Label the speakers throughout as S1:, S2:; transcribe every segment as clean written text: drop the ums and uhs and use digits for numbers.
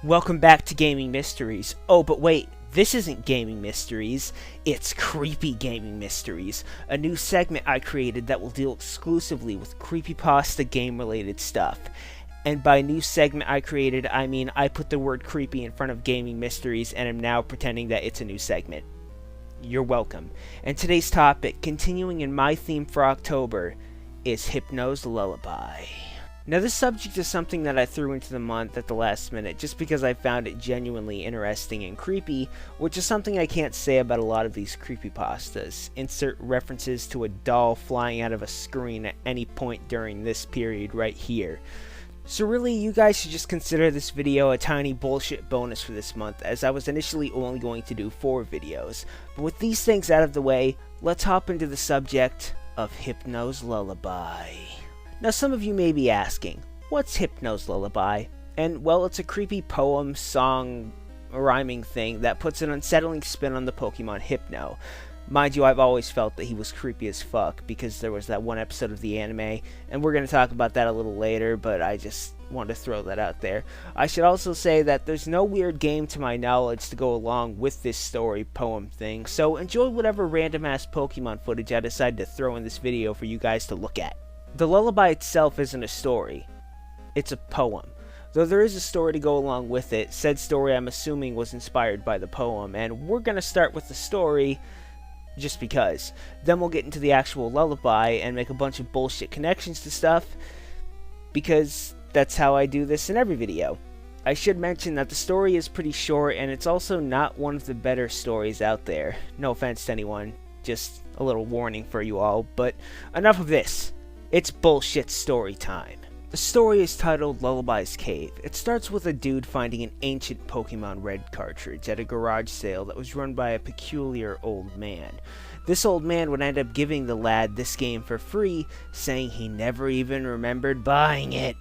S1: Welcome back to Gaming Mysteries. Oh, but wait, this isn't Gaming Mysteries, it's Creepy Gaming Mysteries, a new segment I created that will deal exclusively with creepypasta game-related stuff. And by new segment I created, I mean I put the word creepy in front of Gaming Mysteries and am now pretending that it's a new segment. You're welcome. And today's topic, continuing in my theme for October, is Hypno's Lullaby. Now this subject is something that I threw into the month at the last minute just because I found it genuinely interesting and creepy, which is something I can't say about a lot of these creepypastas. Insert references to a doll flying out of a screen at any point during this period right here. So really, you guys should just consider this video a tiny bullshit bonus for this month, as I was initially only going to do 4 videos. But with these things out of the way, let's hop into the subject of Hypno's Lullaby. Now some of you may be asking, what's Hypno's Lullaby? And well, it's a creepy poem, song, rhyming thing that puts an unsettling spin on the Pokemon Hypno. Mind you, I've always felt that he was creepy as fuck because there was that one episode of the anime, and we're going to talk about that a little later, but I just wanted to throw that out there. I should also say that there's no weird game to my knowledge to go along with this story poem thing, so enjoy whatever random ass Pokemon footage I decide to throw in this video for you guys to look at. The lullaby itself isn't a story, it's a poem. Though there is a story to go along with it, said story I'm assuming was inspired by the poem, and we're going to start with the story just because. Then we'll get into the actual lullaby and make a bunch of bullshit connections to stuff, because that's how I do this in every video. I should mention that the story is pretty short, and it's also not one of the better stories out there. No offense to anyone, just a little warning for you all, but enough of this. It's bullshit story time. The story is titled Lullaby's Cave. It starts with a dude finding an ancient Pokemon Red cartridge at a garage sale that was run by a peculiar old man. This old man would end up giving the lad this game for free, saying he never even remembered buying it.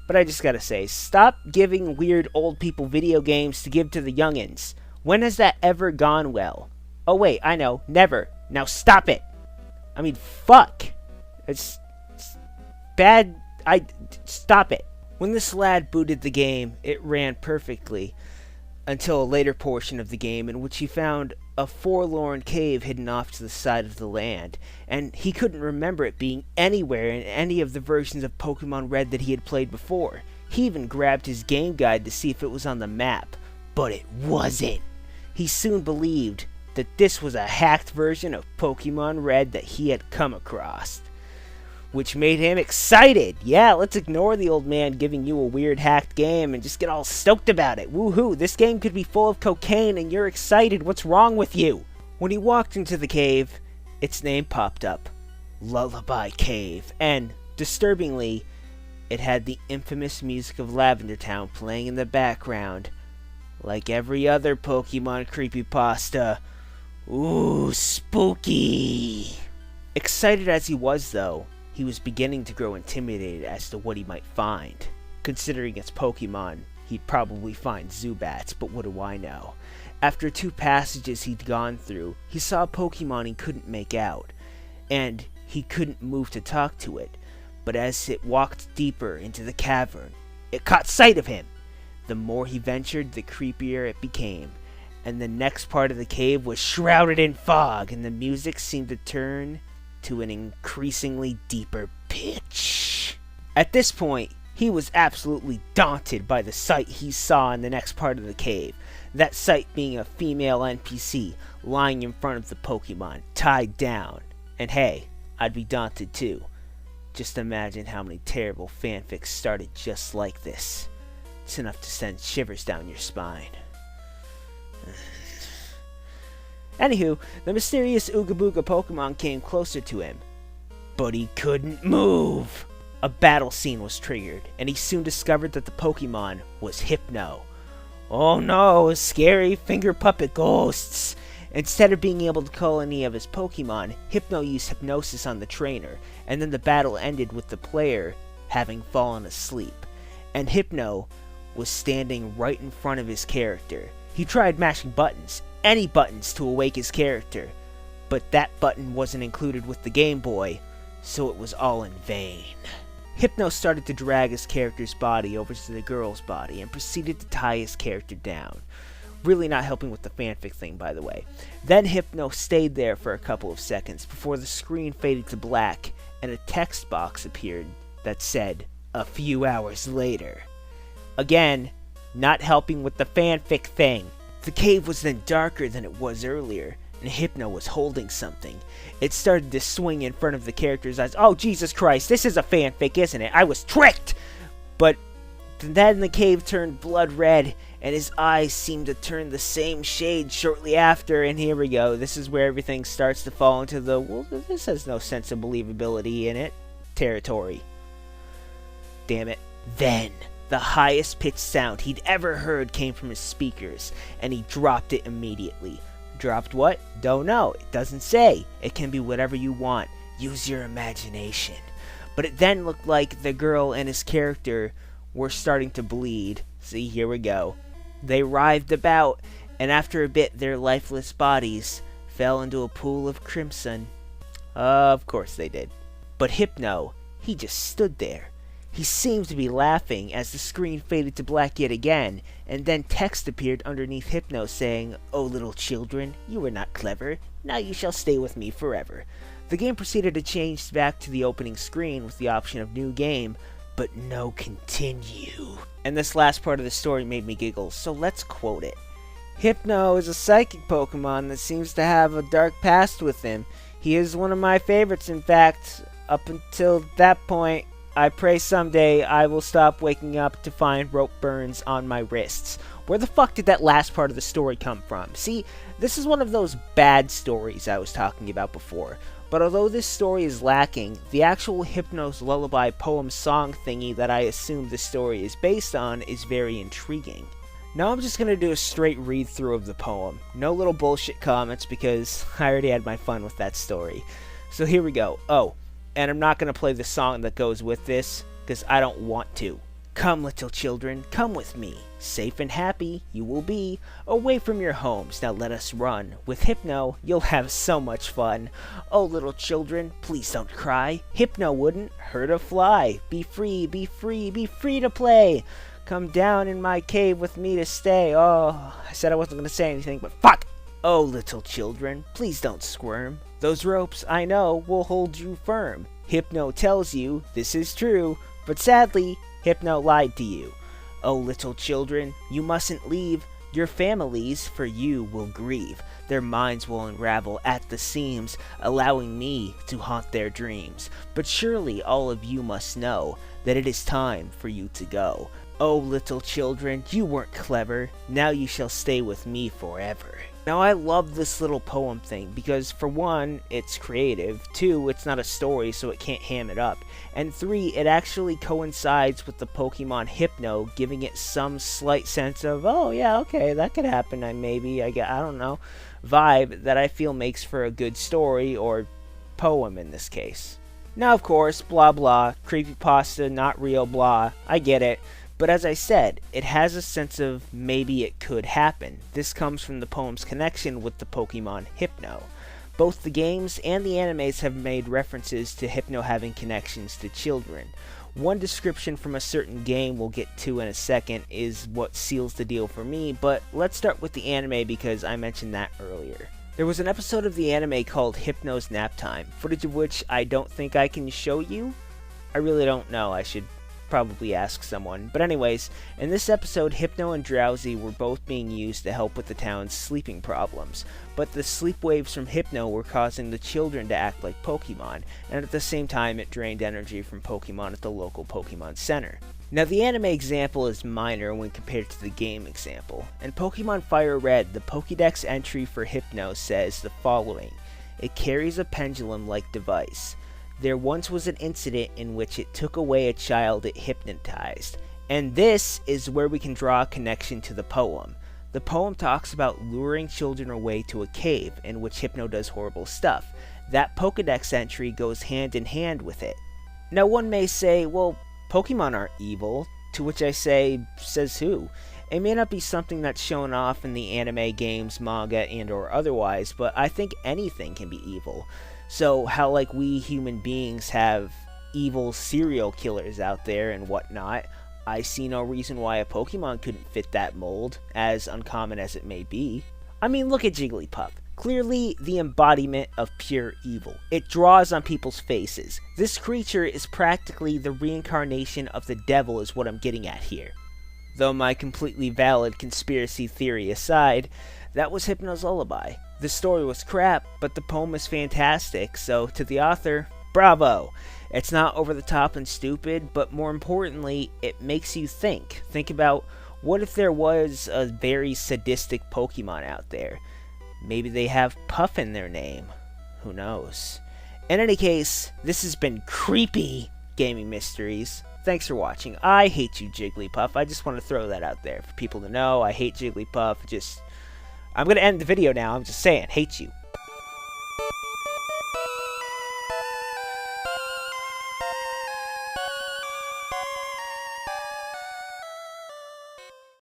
S1: But I just gotta say, stop giving weird old people video games to give to the youngins. When has that ever gone well? Oh wait, I know, never. Now stop it! I mean, fuck! It's bad. Stop it. When this lad booted the game, it ran perfectly until a later portion of the game in which he found a forlorn cave hidden off to the side of the land, and he couldn't remember it being anywhere in any of the versions of Pokemon Red that he had played before. He even grabbed his game guide to see if it was on the map, but it wasn't. He soon believed that this was a hacked version of Pokemon Red that he had come across, which made him excited. Yeah, let's ignore the old man giving you a weird hacked game and just get all stoked about it. Woohoo, this game could be full of cocaine and you're excited. What's wrong with you? When he walked into the cave, its name popped up. Lullaby Cave. And, disturbingly, it had the infamous music of Lavender Town playing in the background. Like every other Pokemon creepypasta. Ooh, spooky. Excited as he was, though, he was beginning to grow intimidated as to what he might find. Considering it's Pokemon, he'd probably find Zubats, but what do I know? After 2 passages he'd gone through, he saw a Pokemon he couldn't make out, and he couldn't move to talk to it. But as it walked deeper into the cavern, it caught sight of him. The more he ventured, the creepier it became, and the next part of the cave was shrouded in fog, and the music seemed to turn to an increasingly deeper pitch. At this point, he was absolutely daunted by the sight he saw in the next part of the cave. That sight being a female NPC lying in front of the Pokemon, tied down. And hey, I'd be daunted too. Just imagine how many terrible fanfics started just like this. It's enough to send shivers down your spine. Anywho, the mysterious Ooga Booga Pokemon came closer to him, but he couldn't move. A battle scene was triggered, and he soon discovered that the Pokemon was Hypno. Oh no, scary finger puppet ghosts! Instead of being able to call any of his Pokemon, Hypno used hypnosis on the trainer, and then the battle ended with the player having fallen asleep, and Hypno was standing right in front of his character. He tried mashing buttons, any buttons to awake his character, but that button wasn't included with the Game Boy, so it was all in vain. Hypno started to drag his character's body over to the girl's body and proceeded to tie his character down. Really not helping with the fanfic thing, by the way. Then Hypno stayed there for a couple of seconds before the screen faded to black and a text box appeared that said, "A few hours later." Again, not helping with the fanfic thing. The cave was then darker than it was earlier, and Hypno was holding something. It started to swing in front of the character's eyes. Oh, Jesus Christ, this is a fanfic, isn't it? I was tricked! But then the cave turned blood red, and his eyes seemed to turn the same shade shortly after, and here we go. This is where everything starts to fall into the, well, this has no sense of believability in it, territory. Damn it. Then, the highest pitched sound he'd ever heard came from his speakers, and he dropped it immediately. Dropped what? Don't know. It doesn't say. It can be whatever you want. Use your imagination. But it then looked like the girl and his character were starting to bleed. See, here we go. They writhed about, and after a bit their lifeless bodies fell into a pool of crimson. Of course they did. But Hypno, he just stood there. He seemed to be laughing as the screen faded to black yet again, and then text appeared underneath Hypno saying, "Oh little children, you were not clever. Now you shall stay with me forever." The game proceeded to change back to the opening screen with the option of new game, but no continue. And this last part of the story made me giggle, so let's quote it. "Hypno is a psychic Pokemon that seems to have a dark past with him. He is one of my favorites, in fact. Up until that point, I pray someday I will stop waking up to find rope burns on my wrists." Where the fuck did that last part of the story come from? See, this is one of those bad stories I was talking about before. But although this story is lacking, the actual Hypno's Lullaby poem song thingy that I assume this story is based on is very intriguing. Now I'm just going to do a straight read through of the poem. No little bullshit comments because I already had my fun with that story. So here we go. Oh, and I'm not going to play the song that goes with this because I don't want to. "Come, little children, come with me. Safe and happy you will be. Away from your homes, now let us run. With Hypno, you'll have so much fun. Oh, little children, please don't cry. Hypno wouldn't hurt a fly. Be free, be free, be free to play. Come down in my cave with me to stay." Oh, I said I wasn't going to say anything, but fuck! "Oh, little children, please don't squirm. Those ropes, I know, will hold you firm. Hypno tells you this is true, but sadly, Hypno lied to you. Oh, little children, you mustn't leave. Your families for you will grieve. Their minds will unravel at the seams, allowing me to haunt their dreams. But surely all of you must know that it is time for you to go. Oh, little children, you weren't clever. Now you shall stay with me forever." Now I love this little poem thing because for one, it's creative, two, it's not a story so it can't ham it up, and three, it actually coincides with the Pokemon Hypno, giving it some slight sense of, oh yeah, okay, that could happen, I don't know, vibe that I feel makes for a good story, or poem in this case. Now of course, blah blah, creepypasta, not real, blah, I get it. But as I said, it has a sense of maybe it could happen. This comes from the poem's connection with the Pokemon Hypno. Both the games and the animes have made references to Hypno having connections to children. One description from a certain game we'll get to in a second is what seals the deal for me, but let's start with the anime because I mentioned that earlier. There was an episode of the anime called Hypno's Nap Time, footage of which I don't think I can show you. I really don't know, I should probably ask someone. But anyways, in this episode, Hypno and Drowsy were both being used to help with the town's sleeping problems, but the sleep waves from Hypno were causing the children to act like Pokemon, and at the same time it drained energy from Pokemon at the local Pokemon Center. Now the anime example is minor when compared to the game example. In Pokemon Fire Red, the Pokédex entry for Hypno says the following: "It carries a pendulum-like device. There once was an incident in which it took away a child it hypnotized." And this is where we can draw a connection to the poem. The poem talks about luring children away to a cave in which Hypno does horrible stuff. That Pokédex entry goes hand in hand with it. Now one may say, well, Pokemon aren't evil, to which I say, says who? It may not be something that's shown off in the anime, games, manga, and or otherwise, but I think anything can be evil. So how like we human beings have evil serial killers out there and whatnot, I see no reason why a Pokemon couldn't fit that mold, as uncommon as it may be. I mean, look at Jigglypuff. Clearly the embodiment of pure evil. It draws on people's faces. This creature is practically the reincarnation of the devil is what I'm getting at here. Though my completely valid conspiracy theory aside, that was Hypno's Lullaby. The story was crap, but the poem is fantastic, so to the author, bravo! It's not over the top and stupid, but more importantly, it makes you think. Think about, what if there was a very sadistic Pokemon out there? Maybe they have Puff in their name. Who knows? In any case, this has been Creepy Gaming Mysteries. Thanks for watching. I hate you, Jigglypuff. I just want to throw that out there for people to know. I hate Jigglypuff. I'm going to end the video now. I'm just saying, hate you.